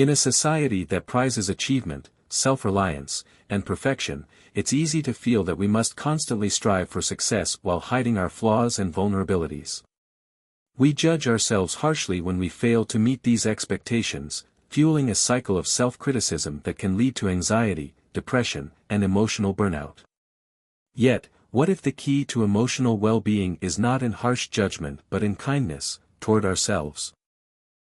In a society that prizes achievement, self-reliance, and perfection, it's easy to feel that we must constantly strive for success while hiding our flaws and vulnerabilities. We judge ourselves harshly when we fail to meet these expectations, fueling a cycle of self-criticism that can lead to anxiety, depression, and emotional burnout. Yet, what if the key to emotional well-being is not in harsh judgment but in kindness toward ourselves?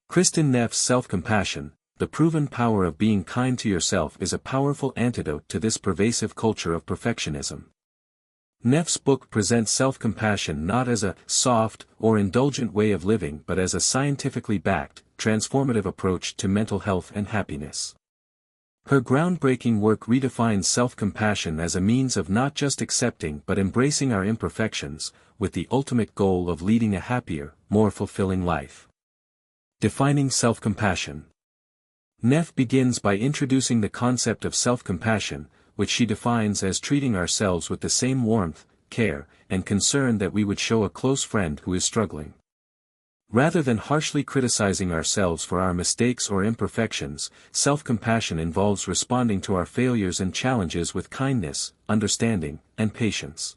Kristin Neff's self-compassion, the proven power of being kind to yourself, is a powerful antidote to this pervasive culture of perfectionism. Neff's book presents self-compassion not as a soft or indulgent way of living but as a scientifically backed, transformative approach to mental health and happiness. Her groundbreaking work redefines self-compassion as a means of not just accepting but embracing our imperfections, with the ultimate goal of leading a happier, more fulfilling life. Defining self-compassion. Neff begins by introducing the concept of self-compassion, which she defines as treating ourselves with the same warmth, care, and concern that we would show a close friend who is struggling. Rather than harshly criticizing ourselves for our mistakes or imperfections, self-compassion involves responding to our failures and challenges with kindness, understanding, and patience.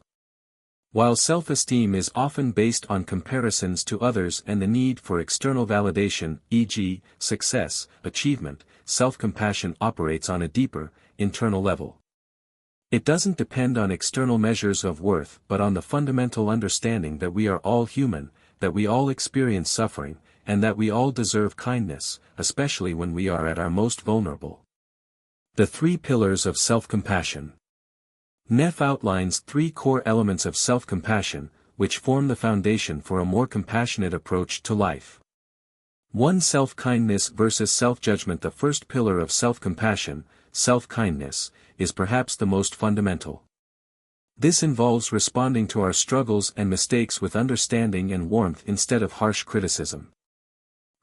While self-esteem is often based on comparisons to others and the need for external validation, e.g., success, achievement, self-compassion operates on a deeper, internal level. It doesn't depend on external measures of worth but on the fundamental understanding that we are all human, that we all experience suffering, and that we all deserve kindness, especially when we are at our most vulnerable. The 3 pillars of self-compassion. Neff outlines 3 core elements of self-compassion, which form the foundation for a more compassionate approach to life. Oneself kindness versus self-judgment. The first pillar of self-compassion, self-kindness, is perhaps the most fundamental. This involves responding to our struggles and mistakes with understanding and warmth instead of harsh criticism.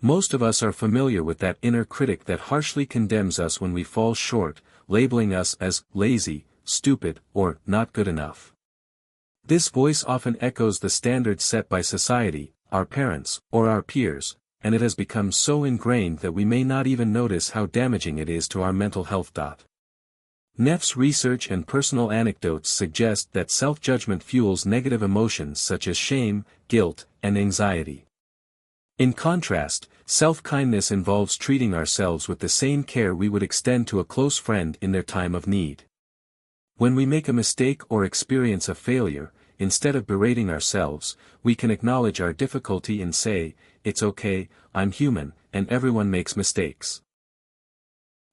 Most of us are familiar with that inner critic that harshly condemns us when we fall short, labeling us as lazy, stupid, or not good enough. This voice often echoes the standards set by society, our parents, or our peers, and it has become so ingrained that we may not even notice how damaging it is to our mental health. Neff's research and personal anecdotes suggest that self-judgment fuels negative emotions such as shame, guilt, and anxiety. In contrast, self-kindness involves treating ourselves with the same care we would extend to a close friend in their time of need. When we make a mistake or experience a failure, instead of berating ourselves, we can acknowledge our difficulty and say, "It's okay, I'm human, and everyone makes mistakes."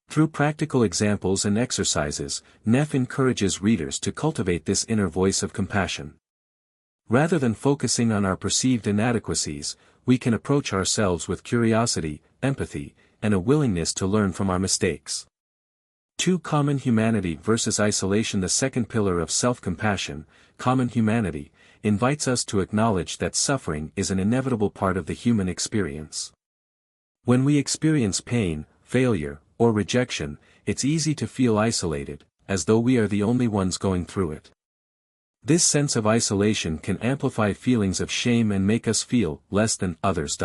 Through practical examples and exercises, Neff encourages readers to cultivate this inner voice of compassion. Rather than focusing on our perceived inadequacies, we can approach ourselves with curiosity, empathy, and a willingness to learn from our mistakes. 2. Common humanity versus isolation. The second pillar of self-compassion, common humanity, invites us to acknowledge that suffering is an inevitable part of the human experience. When we experience pain, failure, or rejection, it's easy to feel isolated, as though we are the only ones going through it. This sense of isolation can amplify feelings of shame and make us feel less than others.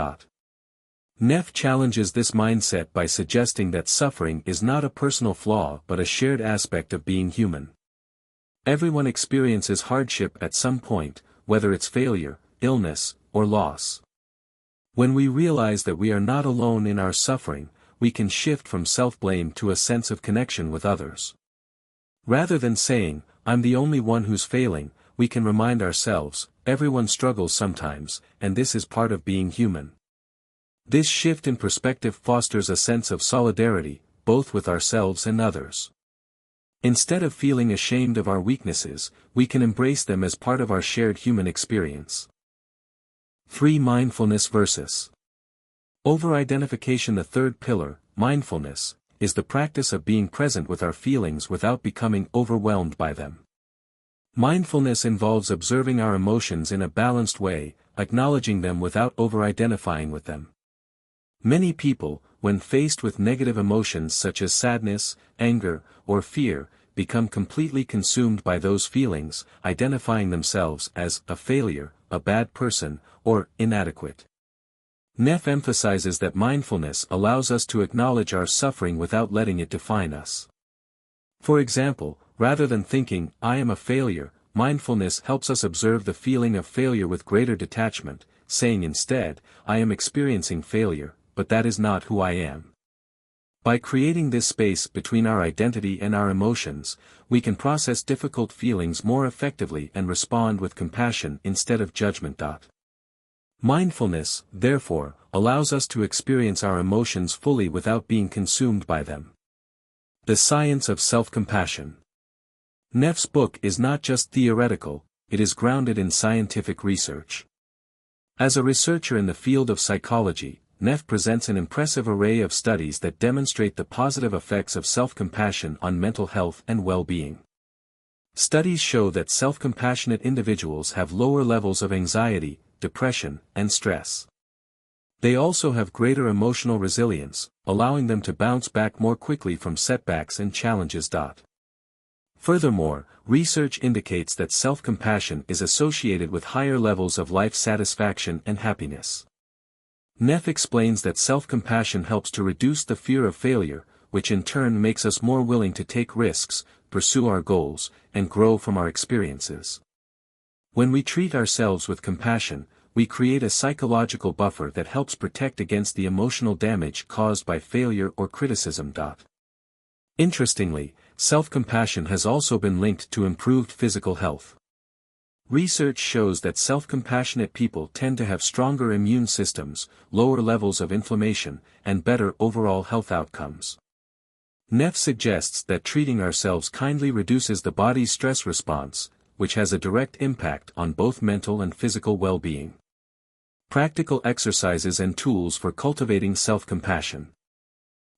Neff challenges this mindset by suggesting that suffering is not a personal flaw but a shared aspect of being human. Everyone experiences hardship at some point, whether it's failure, illness, or loss. When we realize that we are not alone in our suffering, we can shift from self-blame to a sense of connection with others. Rather than saying, "I'm the only one who's failing," we can remind ourselves, everyone struggles sometimes, and this is part of being human. This shift in perspective fosters a sense of solidarity, both with ourselves and others. Instead of feeling ashamed of our weaknesses, we can embrace them as part of our shared human experience. 3. Mindfulness versus over-identification. The third pillar, mindfulness, is the practice of being present with our feelings without becoming overwhelmed by them. Mindfulness involves observing our emotions in a balanced way, acknowledging them without over-identifying with them. Many people, when faced with negative emotions such as sadness, anger, or fear, become completely consumed by those feelings, identifying themselves as a failure, a bad person, or inadequate. Neff emphasizes that mindfulness allows us to acknowledge our suffering without letting it define us. For example, rather than thinking, "I am a failure," mindfulness helps us observe the feeling of failure with greater detachment, saying instead, "I am experiencing failure, but that is not who I am." By creating this space between our identity and our emotions, we can process difficult feelings more effectively and respond with compassion instead of judgment. Mindfulness, therefore, allows us to experience our emotions fully without being consumed by them. The science of self-compassion. Neff's book is not just theoretical, it is grounded in scientific research. As a researcher in the field of psychology, Neff presents an impressive array of studies that demonstrate the positive effects of self-compassion on mental health and well-being. Studies show that self-compassionate individuals have lower levels of anxiety, depression, and stress. They also have greater emotional resilience, allowing them to bounce back more quickly from setbacks and challenges. Furthermore, research indicates that self-compassion is associated with higher levels of life satisfaction and happiness. Neff explains that self-compassion helps to reduce the fear of failure, which in turn makes us more willing to take risks, pursue our goals, and grow from our experiences. When we treat ourselves with compassion, we create a psychological buffer that helps protect against the emotional damage caused by failure or criticism. Interestingly, self-compassion has also been linked to improved physical health. Research shows that self-compassionate people tend to have stronger immune systems, lower levels of inflammation, and better overall health outcomes. Neff suggests that treating ourselves kindly reduces the body's stress response, which has a direct impact on both mental and physical well-being. Practical exercises and tools for cultivating self-compassion.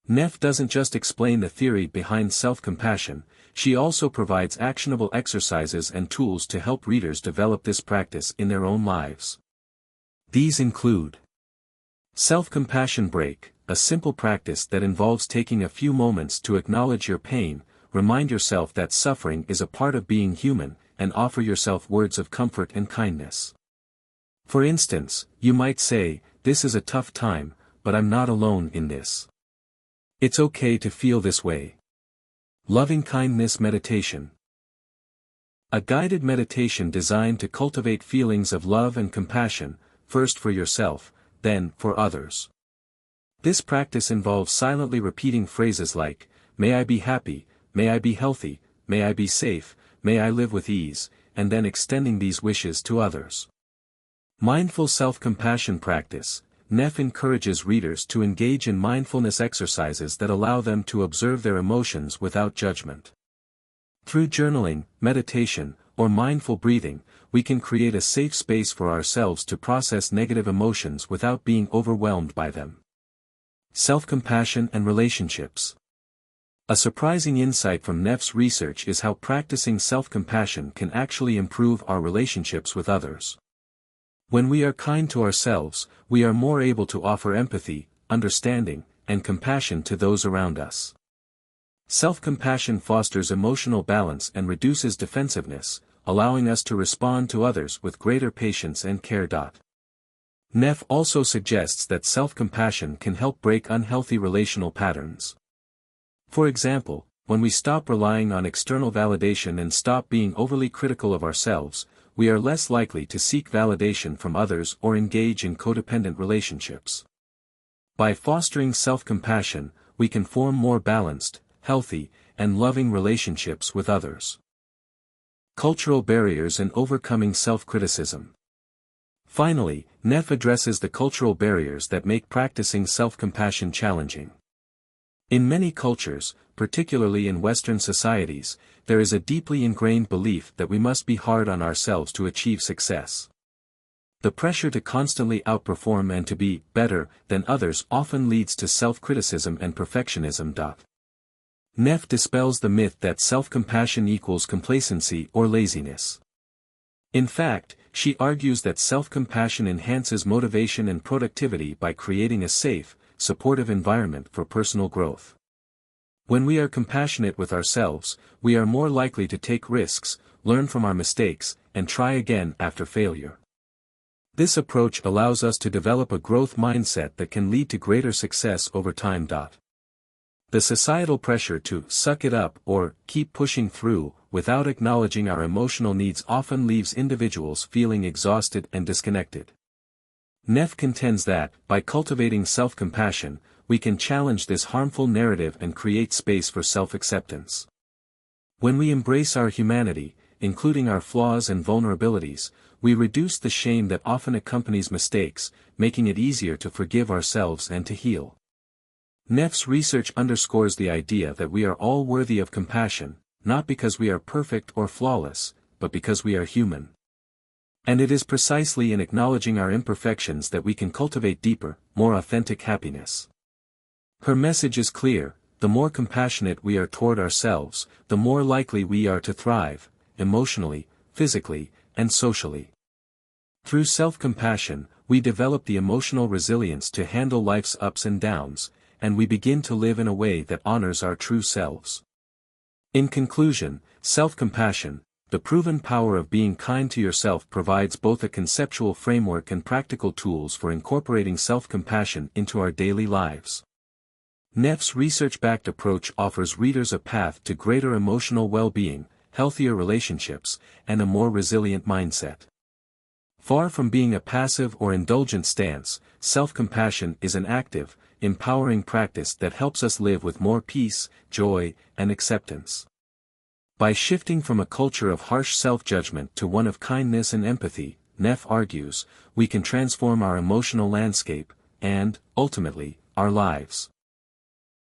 Neff doesn't just explain the theory behind self-compassion, she also provides actionable exercises and tools to help readers develop this practice in their own lives. These include Self-Compassion Break, a simple practice that involves taking a few moments to acknowledge your pain, remind yourself that suffering is a part of being human, and offer yourself words of comfort and kindness. For instance, you might say, "This is a tough time, but I'm not alone in this. It's okay to feel this way." Loving-kindness meditation. A guided meditation designed to cultivate feelings of love and compassion, first for yourself, then for others. This practice involves silently repeating phrases like, "May I be happy, may I be healthy, may I be safe, may I live with ease," and then extending these wishes to others. Mindful self-compassion practice. Neff encourages readers to engage in mindfulness exercises that allow them to observe their emotions without judgment. Through journaling, meditation, or mindful breathing, we can create a safe space for ourselves to process negative emotions without being overwhelmed by them. Self-compassion and relationships. A surprising insight from Neff's research is how practicing self-compassion can actually improve our relationships with others. When we are kind to ourselves, we are more able to offer empathy, understanding, and compassion to those around us. Self-compassion fosters emotional balance and reduces defensiveness, allowing us to respond to others with greater patience and care. Neff also suggests that self-compassion can help break unhealthy relational patterns. For example, when we stop relying on external validation and stop being overly critical of ourselves, we are less likely to seek validation from others or engage in codependent relationships. By fostering self-compassion, we can form more balanced, healthy, and loving relationships with others. Cultural barriers and overcoming self-criticism. Finally, Neff addresses the cultural barriers that make practicing self-compassion challenging. In many cultures, particularly in Western societies, there is a deeply ingrained belief that we must be hard on ourselves to achieve success. The pressure to constantly outperform and to be better than others often leads to self-criticism and perfectionism. Neff dispels the myth that self-compassion equals complacency or laziness. In fact, she argues that self-compassion enhances motivation and productivity by creating a safe, supportive environment for personal growth. When we are compassionate with ourselves, we are more likely to take risks, learn from our mistakes, and try again after failure. This approach allows us to develop a growth mindset that can lead to greater success over time. The societal pressure to suck it up or keep pushing through without acknowledging our emotional needs often leaves individuals feeling exhausted and disconnected. Neff contends that, by cultivating self-compassion, we can challenge this harmful narrative and create space for self-acceptance. When we embrace our humanity, including our flaws and vulnerabilities, we reduce the shame that often accompanies mistakes, making it easier to forgive ourselves and to heal. Neff's research underscores the idea that we are all worthy of compassion, not because we are perfect or flawless, but because we are human. And it is precisely in acknowledging our imperfections that we can cultivate deeper, more authentic happiness. Her message is clear: the more compassionate we are toward ourselves, the more likely we are to thrive, emotionally, physically, and socially. Through self-compassion, we develop the emotional resilience to handle life's ups and downs, and we begin to live in a way that honors our true selves. In conclusion, self-compassion, the proven power of being kind to yourself, provides both a conceptual framework and practical tools for incorporating self-compassion into our daily lives. Neff's research-backed approach offers readers a path to greater emotional well-being, healthier relationships, and a more resilient mindset. Far from being a passive or indulgent stance, self-compassion is an active, empowering practice that helps us live with more peace, joy, and acceptance. By shifting from a culture of harsh self-judgment to one of kindness and empathy, Neff argues, we can transform our emotional landscape, and, ultimately, our lives.